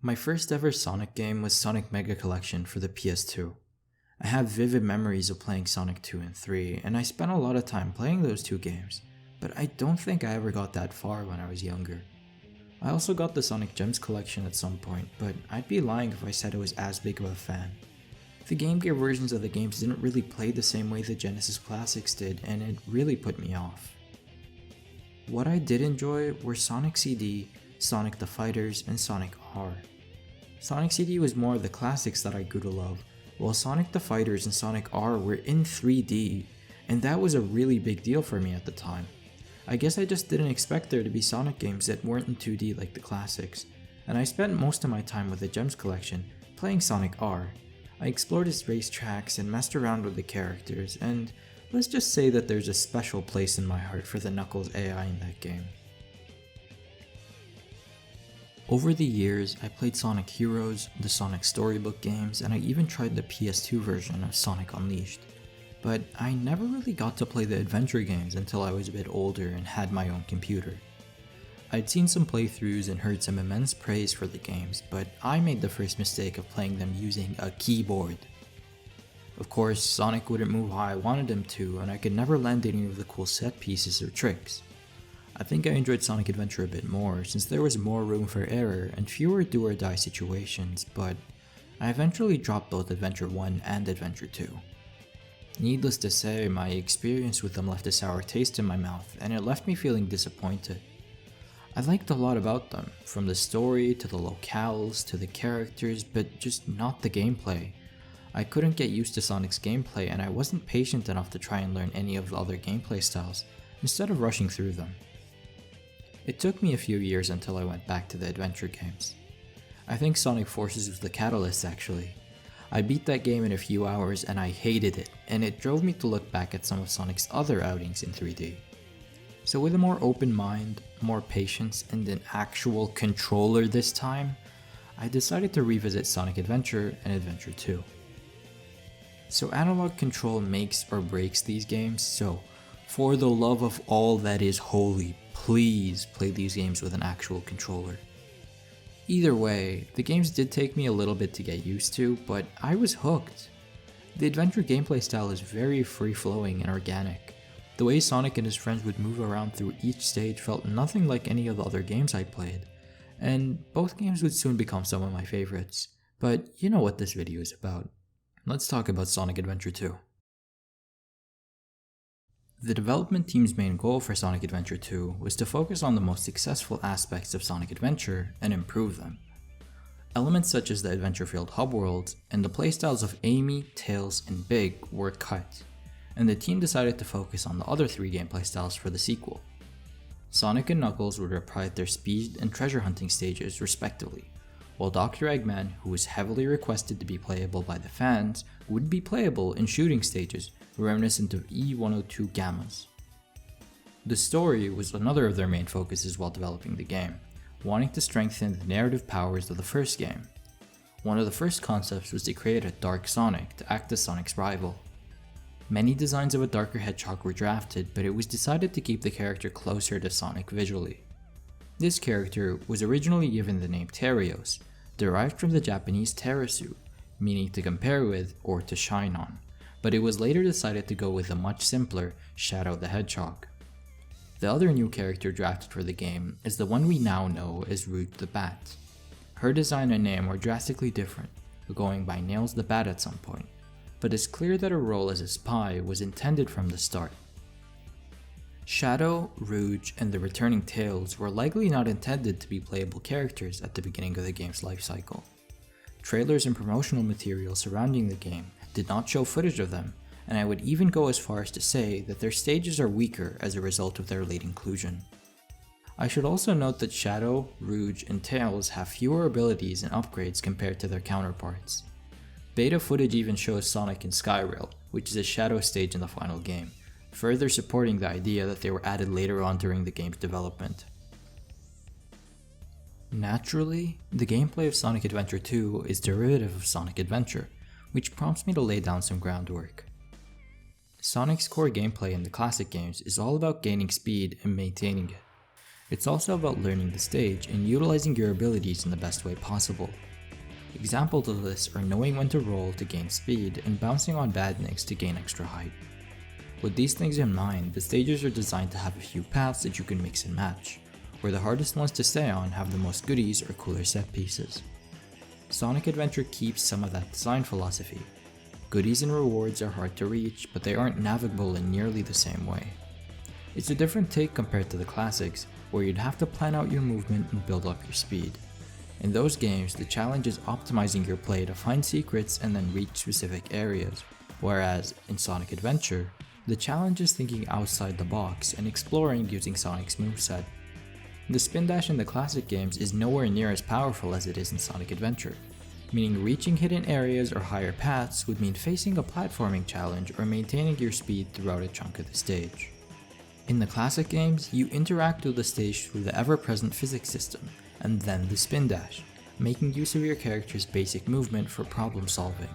My first ever Sonic game was Sonic Mega Collection for the PS2. I have vivid memories of playing Sonic 2 and 3, and I spent a lot of time playing those two games, but I don't think I ever got that far when I was younger. I also got the Sonic Gems collection at some point, but I'd be lying if I said I was as big of a fan. The Game Gear versions of the games didn't really play the same way the Genesis Classics did, and it really put me off. What I did enjoy were Sonic CD, Sonic the Fighters, and Sonic R. Sonic CD was more of the classics that I grew to love, while Sonic the Fighters and Sonic R were in 3D, and that was a really big deal for me at the time. I guess I just didn't expect there to be Sonic games that weren't in 2D like the classics, and I spent most of my time with the Gems collection playing Sonic R. I explored its racetracks and messed around with the characters, and let's just say that there's a special place in my heart for the Knuckles AI in that game. Over the years, I played Sonic Heroes, the Sonic Storybook games, and I even tried the PS2 version of Sonic Unleashed. But I never really got to play the adventure games until I was a bit older and had my own computer. I'd seen some playthroughs and heard some immense praise for the games, but I made the first mistake of playing them using a keyboard. Of course, Sonic wouldn't move how I wanted him to, and I could never land any of the cool set pieces or tricks. I think I enjoyed Sonic Adventure a bit more since there was more room for error and fewer do or die situations, but I eventually dropped both Adventure 1 and Adventure 2. Needless to say, my experience with them left a sour taste in my mouth and it left me feeling disappointed. I liked a lot about them, from the story to the locales to the characters, but just not the gameplay. I couldn't get used to Sonic's gameplay and I wasn't patient enough to try and learn any of the other gameplay styles, instead of rushing through them. It took me a few years until I went back to the adventure games. I think Sonic Forces was the catalyst actually. I beat that game in a few hours and I hated it, and it drove me to look back at some of Sonic's other outings in 3D. So with a more open mind, more patience, and an actual controller this time, I decided to revisit Sonic Adventure and Adventure 2. So analog control makes or breaks these games, so for the love of all that is holy, please play these games with an actual controller. Either way, the games did take me a little bit to get used to, but I was hooked. The adventure gameplay style is very free-flowing and organic. The way Sonic and his friends would move around through each stage felt nothing like any of the other games I played, and both games would soon become some of my favorites. But you know what this video is about. Let's talk about Sonic Adventure 2. The development team's main goal for Sonic Adventure 2 was to focus on the most successful aspects of Sonic Adventure and improve them. Elements such as the adventure-filled hub worlds and the playstyles of Amy, Tails, and Big were cut, and the team decided to focus on the other three gameplay styles for the sequel. Sonic and Knuckles would reprise their speed and treasure hunting stages respectively, while Dr. Eggman, who was heavily requested to be playable by the fans, would be playable in shooting stages reminiscent of E102 Gammas. The story was another of their main focuses while developing the game, wanting to strengthen the narrative powers of the first game. One of the first concepts was to create a Dark Sonic to act as Sonic's rival. Many designs of a darker Hedgehog were drafted, but it was decided to keep the character closer to Sonic visually. This character was originally given the name Terios, derived from the Japanese Terasu, meaning to compare with or to shine on, but it was later decided to go with a much simpler Shadow the Hedgehog. The other new character drafted for the game is the one we now know as Rouge the Bat. Her design and name were drastically different, going by Nails the Bat at some point, but it's clear that her role as a spy was intended from the start. Shadow, Rouge, and the returning Tails were likely not intended to be playable characters at the beginning of the game's lifecycle. Trailers and promotional materials surrounding the game did not show footage of them, and I would even go as far as to say that their stages are weaker as a result of their late inclusion. I should also note that Shadow, Rouge, and Tails have fewer abilities and upgrades compared to their counterparts. Beta footage even shows Sonic in Skyrail, which is a Shadow stage in the final game, further supporting the idea that they were added later on during the game's development. Naturally, the gameplay of Sonic Adventure 2 is derivative of Sonic Adventure, which prompts me to lay down some groundwork. Sonic's core gameplay in the classic games is all about gaining speed and maintaining it. It's also about learning the stage and utilizing your abilities in the best way possible. Examples of this are knowing when to roll to gain speed and bouncing on bad nicks to gain extra height. With these things in mind, the stages are designed to have a few paths that you can mix and match, where the hardest ones to stay on have the most goodies or cooler set pieces. Sonic Adventure keeps some of that design philosophy. Goodies and rewards are hard to reach, but they aren't navigable in nearly the same way. It's a different take compared to the classics, where you'd have to plan out your movement and build up your speed. In those games, the challenge is optimizing your play to find secrets and then reach specific areas, whereas in Sonic Adventure, the challenge is thinking outside the box and exploring using Sonic's moveset. The spin dash in the classic games is nowhere near as powerful as it is in Sonic Adventure, meaning reaching hidden areas or higher paths would mean facing a platforming challenge or maintaining your speed throughout a chunk of the stage. In the classic games, you interact with the stage through the ever-present physics system, and then the spin dash, making use of your character's basic movement for problem solving.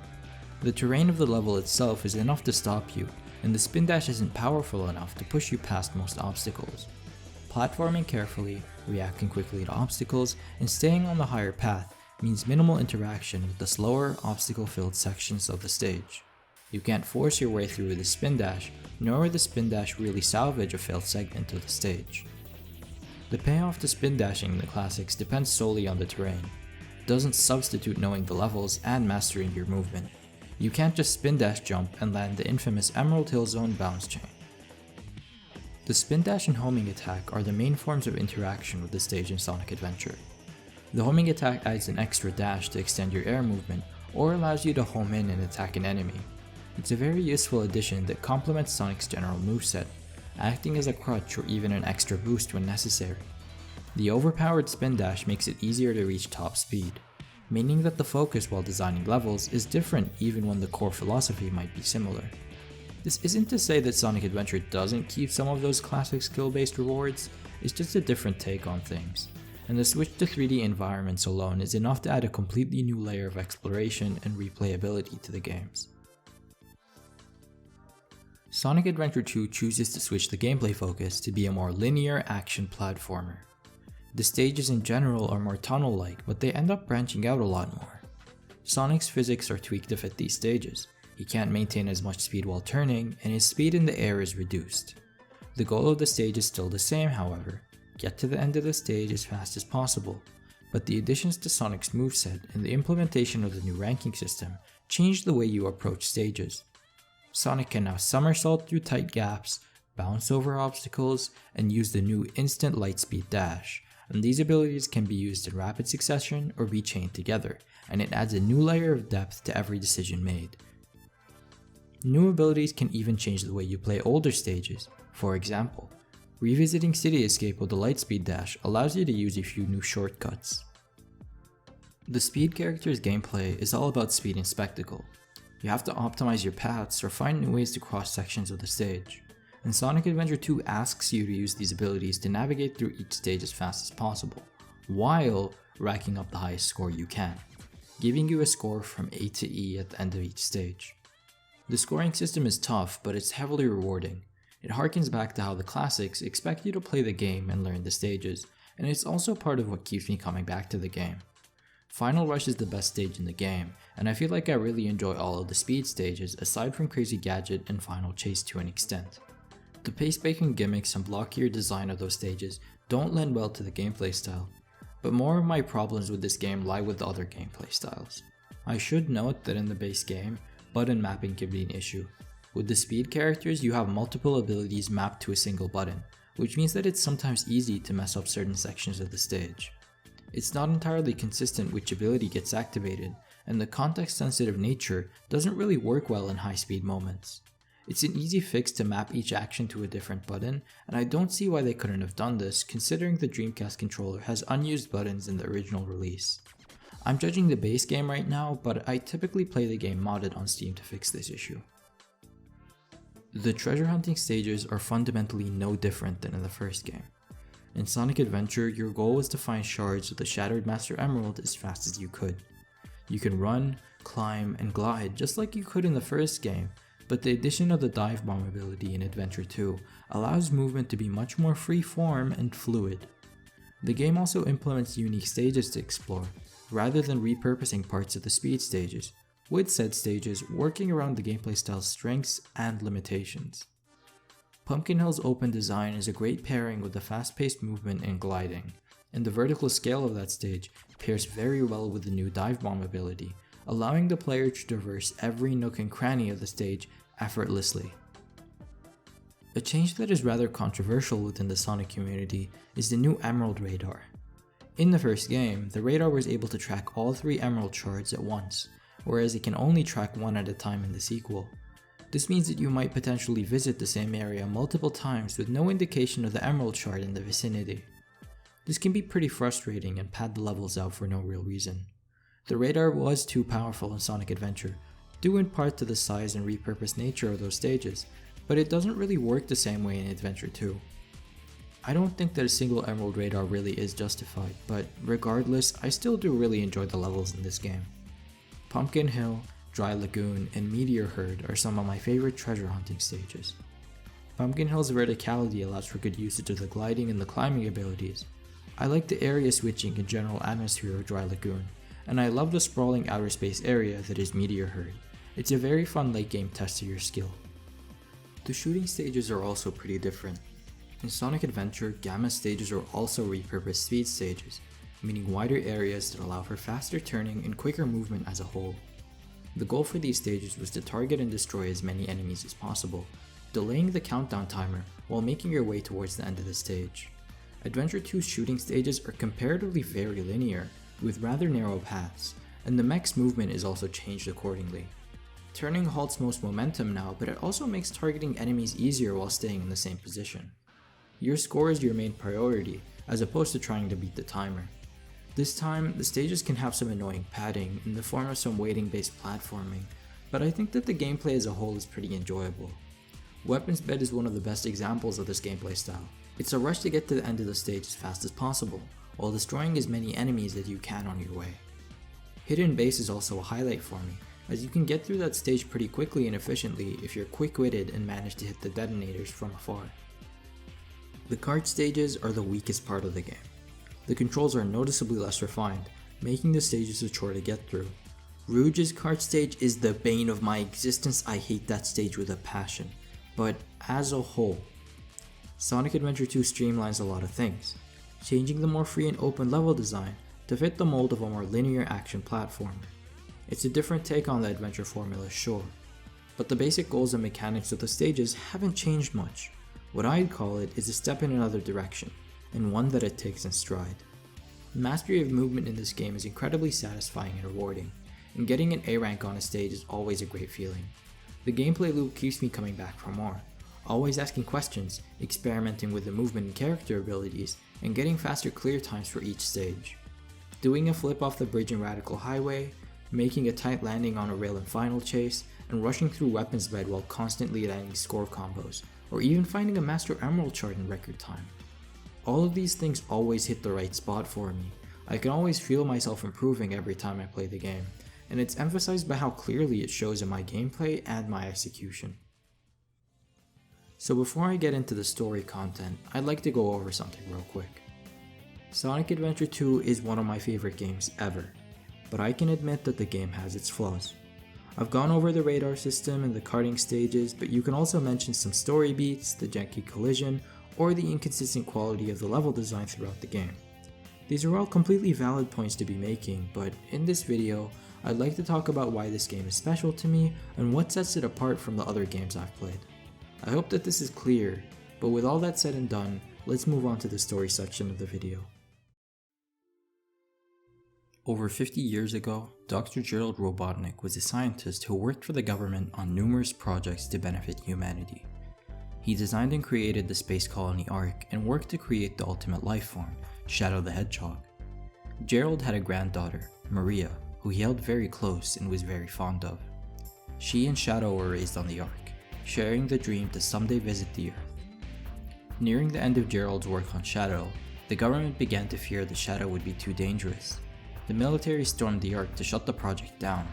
The terrain of the level itself is enough to stop you, and the spin dash isn't powerful enough to push you past most obstacles. Platforming carefully, reacting quickly to obstacles, and staying on the higher path means minimal interaction with the slower, obstacle-filled sections of the stage. You can't force your way through with the spin dash, nor will the spin dash really salvage a failed segment of the stage. The payoff to spin dashing in the classics depends solely on the terrain. It doesn't substitute knowing the levels and mastering your movement. You can't just spin dash jump and land the infamous Emerald Hill Zone bounce chain. The spin dash and homing attack are the main forms of interaction with the stage in Sonic Adventure. The homing attack adds an extra dash to extend your air movement or allows you to home in and attack an enemy. It's a very useful addition that complements Sonic's general moveset, acting as a crutch or even an extra boost when necessary. The overpowered spin dash makes it easier to reach top speed, meaning that the focus while designing levels is different even when the core philosophy might be similar. This isn't to say that Sonic Adventure doesn't keep some of those classic skill-based rewards, it's just a different take on things, and the switch to 3D environments alone is enough to add a completely new layer of exploration and replayability to the games. Sonic Adventure 2 chooses to switch the gameplay focus to be a more linear action platformer. The stages in general are more tunnel-like, but they end up branching out a lot more. Sonic's physics are tweaked to fit these stages. He can't maintain as much speed while turning, and his speed in the air is reduced. The goal of the stage is still the same, however: get to the end of the stage as fast as possible, but the additions to Sonic's moveset and the implementation of the new ranking system change the way you approach stages. Sonic can now somersault through tight gaps, bounce over obstacles, and use the new instant lightspeed dash, and these abilities can be used in rapid succession or be chained together, and it adds a new layer of depth to every decision made. New abilities can even change the way you play older stages. For example, revisiting City Escape with the lightspeed dash allows you to use a few new shortcuts. The Speed character's gameplay is all about speed and spectacle. You have to optimize your paths or find new ways to cross sections of the stage, and Sonic Adventure 2 asks you to use these abilities to navigate through each stage as fast as possible, while racking up the highest score you can, giving you a score from A to E at the end of each stage. The scoring system is tough, but it's heavily rewarding. It harkens back to how the classics expect you to play the game and learn the stages, and it's also part of what keeps me coming back to the game. Final Rush is the best stage in the game, and I feel like I really enjoy all of the speed stages aside from Crazy Gadget and Final Chase to an extent. The pace-breaking gimmicks and blockier design of those stages don't lend well to the gameplay style, but more of my problems with this game lie with the other gameplay styles. I should note that in the base game, button mapping can be an issue. With the Speed characters, you have multiple abilities mapped to a single button, which means that it's sometimes easy to mess up certain sections of the stage. It's not entirely consistent which ability gets activated, and the context-sensitive nature doesn't really work well in high-speed moments. It's an easy fix to map each action to a different button, and I don't see why they couldn't have done this considering the Dreamcast controller has unused buttons in the original release. I'm judging the base game right now, but I typically play the game modded on Steam to fix this issue. The treasure hunting stages are fundamentally no different than in the first game. In Sonic Adventure, your goal was to find shards of the Shattered Master Emerald as fast as you could. You can run, climb, and glide just like you could in the first game, but the addition of the Dive Bomb ability in Adventure 2 allows movement to be much more free-form and fluid. The game also implements unique stages to explore, rather than repurposing parts of the speed stages, with said stages working around the gameplay style's strengths and limitations. Pumpkin Hill's open design is a great pairing with the fast-paced movement and gliding, and the vertical scale of that stage pairs very well with the new dive bomb ability, allowing the player to traverse every nook and cranny of the stage effortlessly. A change that is rather controversial within the Sonic community is the new Emerald Radar. In the first game, the radar was able to track all 3 Emerald shards at once, whereas it can only track one at a time in the sequel. This means that you might potentially visit the same area multiple times with no indication of the Emerald shard in the vicinity. This can be pretty frustrating and pad the levels out for no real reason. The radar was too powerful in Sonic Adventure, due in part to the size and repurposed nature of those stages, but it doesn't really work the same way in Adventure 2. I don't think that a single Emerald Radar really is justified, but regardless, I still do really enjoy the levels in this game. Pumpkin Hill, Dry Lagoon, and Meteor Herd are some of my favorite treasure hunting stages. Pumpkin Hill's verticality allows for good usage of the gliding and the climbing abilities. I like the area switching and general atmosphere of Dry Lagoon, and I love the sprawling outer space area that is Meteor Herd. It's a very fun late game test of your skill. The shooting stages are also pretty different. In Sonic Adventure, Gamma stages are also repurposed speed stages, meaning wider areas that allow for faster turning and quicker movement as a whole. The goal for these stages was to target and destroy as many enemies as possible, delaying the countdown timer while making your way towards the end of the stage. Adventure 2's shooting stages are comparatively very linear, with rather narrow paths, and the mech's movement is also changed accordingly. Turning halts most momentum now, but it also makes targeting enemies easier while staying in the same position. Your score is your main priority, as opposed to trying to beat the timer. This time, the stages can have some annoying padding in the form of some weighting-based platforming, but I think that the gameplay as a whole is pretty enjoyable. Weapons Bed is one of the best examples of this gameplay style. It's a rush to get to the end of the stage as fast as possible, while destroying as many enemies as you can on your way. Hidden Base is also a highlight for me, as you can get through that stage pretty quickly and efficiently if you're quick-witted and manage to hit the detonators from afar. The kart stages are the weakest part of the game. The controls are noticeably less refined, making the stages a chore to get through. Rouge's kart stage is the bane of my existence. I hate that stage with a passion. But as a whole, Sonic Adventure 2 streamlines a lot of things, changing the more free and open level design to fit the mold of a more linear action platformer. It's a different take on the adventure formula, sure, but the basic goals and mechanics of the stages haven't changed much. What I'd call it is a step in another direction, and one that it takes in stride. Mastery of movement in this game is incredibly satisfying and rewarding, and getting an A rank on a stage is always a great feeling. The gameplay loop keeps me coming back for more, always asking questions, experimenting with the movement and character abilities, and getting faster clear times for each stage. Doing a flip off the bridge in Radical Highway, making a tight landing on a rail in Final Chase, and rushing through Weapons Bed while constantly landing score combos, or even finding a Master Emerald chart in record time. All of these things always hit the right spot for me. I can always feel myself improving every time I play the game, and it's emphasized by how clearly it shows in my gameplay and my execution. So before I get into the story content, I'd like to go over something real quick. Sonic Adventure 2 is one of my favorite games ever, but I can admit that the game has its flaws. I've gone over the radar system and the karting stages, but you can also mention some story beats, the janky collision, or the inconsistent quality of the level design throughout the game. These are all completely valid points to be making, but in this video, I'd like to talk about why this game is special to me and what sets it apart from the other games I've played. I hope that this is clear, but with all that said and done, let's move on to the story section of the video. Over 50 years ago, Dr. Gerald Robotnik was a scientist who worked for the government on numerous projects to benefit humanity. He designed and created the space colony Ark and worked to create the ultimate life form, Shadow the Hedgehog. Gerald had a granddaughter, Maria, who he held very close and was very fond of. She and Shadow were raised on the Ark, sharing the dream to someday visit the Earth. Nearing the end of Gerald's work on Shadow, the government began to fear the Shadow would be too dangerous. The military stormed the Ark to shut the project down,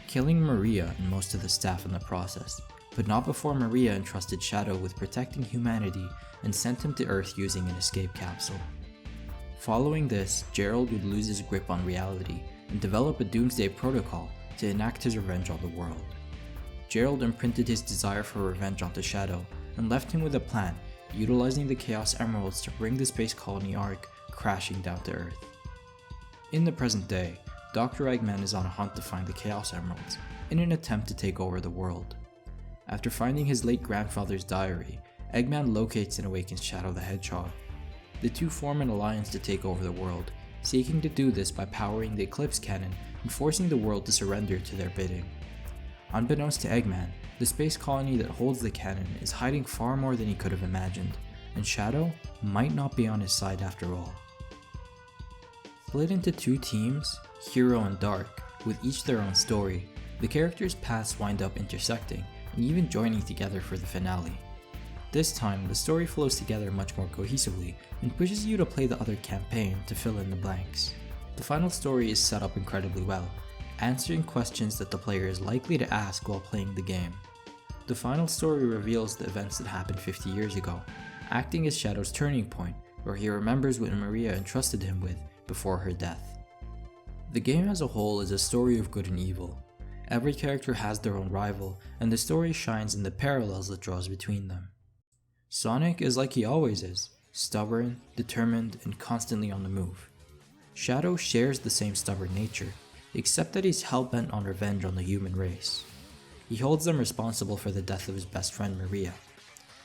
killing Maria and most of the staff in the process, but not before Maria entrusted Shadow with protecting humanity and sent him to Earth using an escape capsule. Following this, Gerald would lose his grip on reality and develop a doomsday protocol to enact his revenge on the world. Gerald imprinted his desire for revenge onto Shadow and left him with a plan, utilizing the Chaos Emeralds to bring the space colony Ark crashing down to Earth. In the present day, Dr. Eggman is on a hunt to find the Chaos Emeralds in an attempt to take over the world. After finding his late grandfather's diary, Eggman locates and awakens Shadow the Hedgehog. The two form an alliance to take over the world, seeking to do this by powering the Eclipse Cannon and forcing the world to surrender to their bidding. Unbeknownst to Eggman, the space colony that holds the cannon is hiding far more than he could have imagined, and Shadow might not be on his side after all. Split into two teams, Hero and Dark, with each their own story, the characters' paths wind up intersecting and even joining together for the finale. This time, the story flows together much more cohesively and pushes you to play the other campaign to fill in the blanks. The final story is set up incredibly well, answering questions that the player is likely to ask while playing the game. The final story reveals the events that happened 50 years ago, acting as Shadow's turning point, where he remembers what Maria entrusted him with before her death. The game as a whole is a story of good and evil. Every character has their own rival, and the story shines in the parallels it draws between them. Sonic is like he always is, stubborn, determined, and constantly on the move. Shadow shares the same stubborn nature, except that he's hell-bent on revenge on the human race. He holds them responsible for the death of his best friend Maria,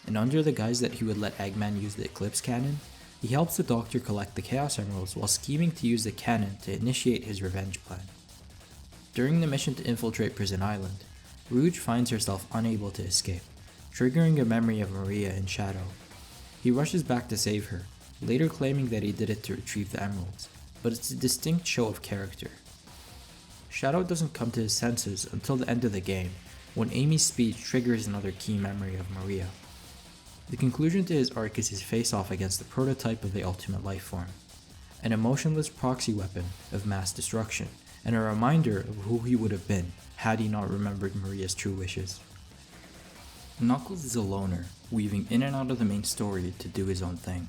and under the guise that he would let Eggman use the Eclipse Cannon, he helps the Doctor collect the Chaos Emeralds while scheming to use the cannon to initiate his revenge plan. During the mission to infiltrate Prison Island, Rouge finds herself unable to escape, triggering a memory of Maria in Shadow. He rushes back to save her, later claiming that he did it to retrieve the emeralds, but it's a distinct show of character. Shadow doesn't come to his senses until the end of the game, when Amy's speech triggers another key memory of Maria. The conclusion to his arc is his face-off against the prototype of the ultimate life form, an emotionless proxy weapon of mass destruction, and a reminder of who he would have been had he not remembered Maria's true wishes. Knuckles is a loner, weaving in and out of the main story to do his own thing,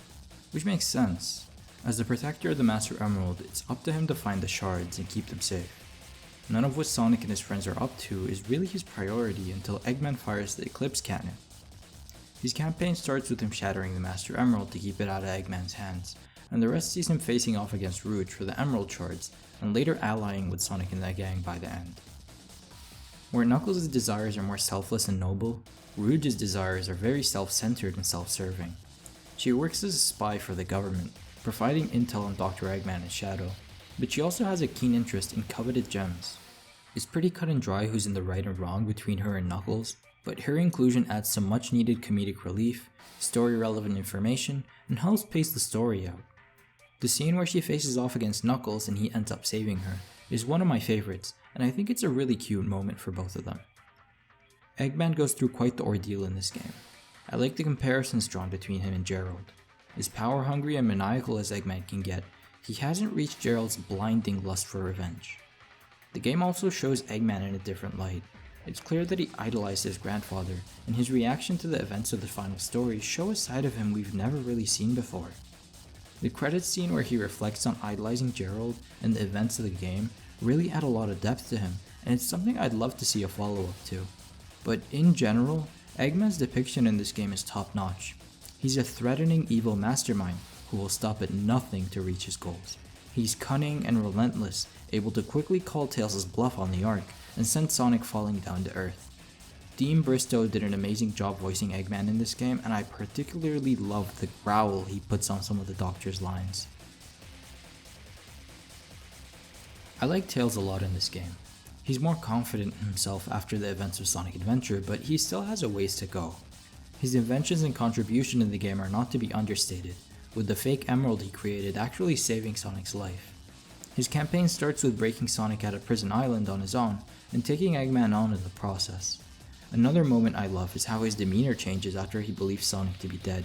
which makes sense. As the protector of the Master Emerald, it's up to him to find the shards and keep them safe. None of what Sonic and his friends are up to is really his priority until Eggman fires the Eclipse Cannon. His campaign starts with him shattering the Master Emerald to keep it out of Eggman's hands, and the rest sees him facing off against Rouge for the Emerald Shards, and later allying with Sonic and the gang by the end. Where Knuckles' desires are more selfless and noble, Rouge's desires are very self-centered and self-serving. She works as a spy for the government, providing intel on Dr. Eggman and Shadow, but she also has a keen interest in coveted gems. It's pretty cut and dry who's in the right and wrong between her and Knuckles, but her inclusion adds some much needed comedic relief, story relevant information, and helps pace the story out. The scene where she faces off against Knuckles and he ends up saving her is one of my favorites, and I think it's a really cute moment for both of them. Eggman goes through quite the ordeal in this game. I like the comparisons drawn between him and Gerald. As power hungry and maniacal as Eggman can get, he hasn't reached Gerald's blinding lust for revenge. The game also shows Eggman in a different light. It's clear that he idolized his grandfather, and his reaction to the events of the final story show a side of him we've never really seen before. The credits scene where he reflects on idolizing Gerald and the events of the game really add a lot of depth to him, and it's something I'd love to see a follow-up to. But in general, Eggman's depiction in this game is top-notch. He's a threatening evil mastermind who will stop at nothing to reach his goals. He's cunning and relentless, able to quickly call Tails' bluff on the Ark and send Sonic falling down to Earth. Dean Bristow did an amazing job voicing Eggman in this game, and I particularly loved the growl he puts on some of the Doctor's lines. I like Tails a lot in this game. He's more confident in himself after the events of Sonic Adventure, but he still has a ways to go. His inventions and contribution in the game are not to be understated, with the fake emerald he created actually saving Sonic's life. His campaign starts with breaking Sonic out of Prison Island on his own, and taking Eggman on in the process. Another moment I love is how his demeanor changes after he believes Sonic to be dead.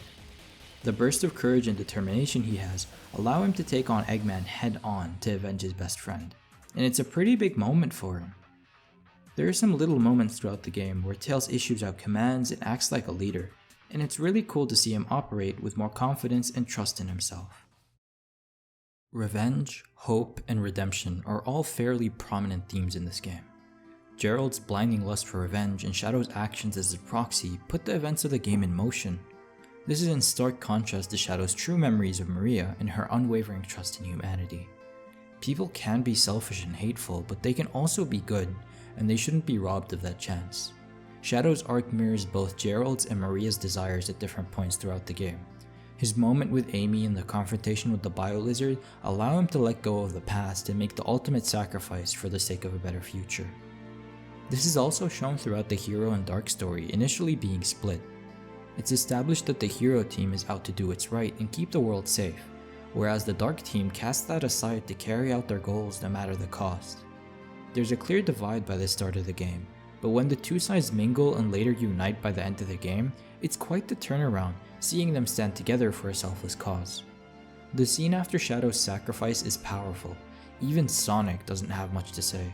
The burst of courage and determination he has allow him to take on Eggman head on to avenge his best friend, and it's a pretty big moment for him. There are some little moments throughout the game where Tails issues out commands and acts like a leader, and it's really cool to see him operate with more confidence and trust in himself. Revenge, hope, and redemption are all fairly prominent themes in this game. Gerald's blinding lust for revenge and Shadow's actions as his proxy put the events of the game in motion. This is in stark contrast to Shadow's true memories of Maria and her unwavering trust in humanity. People can be selfish and hateful, but they can also be good, and they shouldn't be robbed of that chance. Shadow's arc mirrors both Gerald's and Maria's desires at different points throughout the game. His moment with Amy and the confrontation with the bio-lizard allow him to let go of the past and make the ultimate sacrifice for the sake of a better future. This is also shown throughout the hero and dark story initially being split. It's established that the hero team is out to do what's right and keep the world safe, whereas the dark team casts that aside to carry out their goals no matter the cost. There's a clear divide by the start of the game, but when the two sides mingle and later unite by the end of the game, it's quite the turnaround, seeing them stand together for a selfless cause. The scene after Shadow's sacrifice is powerful. Even Sonic doesn't have much to say,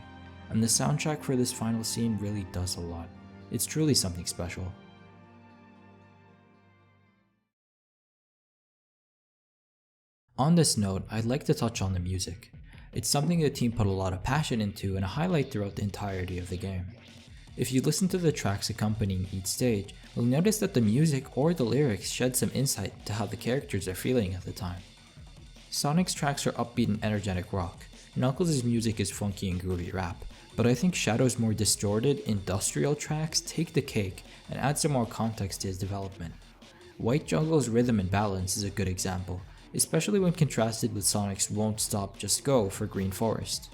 and the soundtrack for this final scene really does a lot. It's truly something special. On this note, I'd like to touch on the music. It's something the team put a lot of passion into and a highlight throughout the entirety of the game. If you listen to the tracks accompanying each stage, you'll notice that the music or the lyrics shed some insight to how the characters are feeling at the time. Sonic's tracks are upbeat and energetic rock, Knuckles' music is funky and groovy rap, but I think Shadow's more distorted, industrial tracks take the cake and add some more context to his development. White Jungle's rhythm and balance is a good example, especially when contrasted with Sonic's Won't Stop Just Go for Green Forest.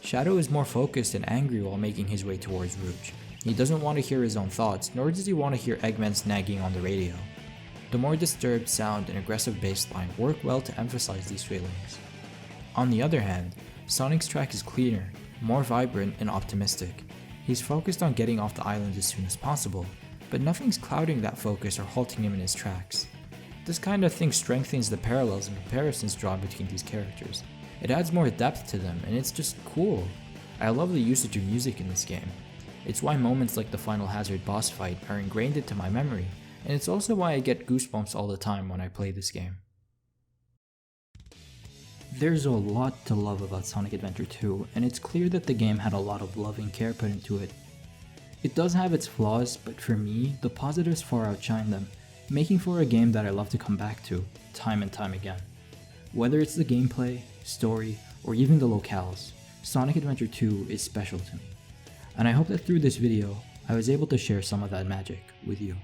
Shadow is more focused and angry while making his way towards Rouge. He doesn't want to hear his own thoughts, nor does he want to hear Eggman's nagging on the radio. The more disturbed sound and aggressive bass line work well to emphasize these feelings. On the other hand, Sonic's track is cleaner, more vibrant, and optimistic. He's focused on getting off the island as soon as possible, but nothing's clouding that focus or halting him in his tracks. This kind of thing strengthens the parallels and comparisons drawn between these characters. It adds more depth to them, and it's just cool. I love the usage of music in this game. It's why moments like the Final Hazard boss fight are ingrained into my memory, and it's also why I get goosebumps all the time when I play this game. There's a lot to love about Sonic Adventure 2, and it's clear that the game had a lot of love and care put into it. It does have its flaws, but for me, the positives far outshine them, making for a game that I love to come back to, time and time again. Whether it's the gameplay, story, or even the locales, Sonic Adventure 2 is special to me. And I hope that through this video, I was able to share some of that magic with you.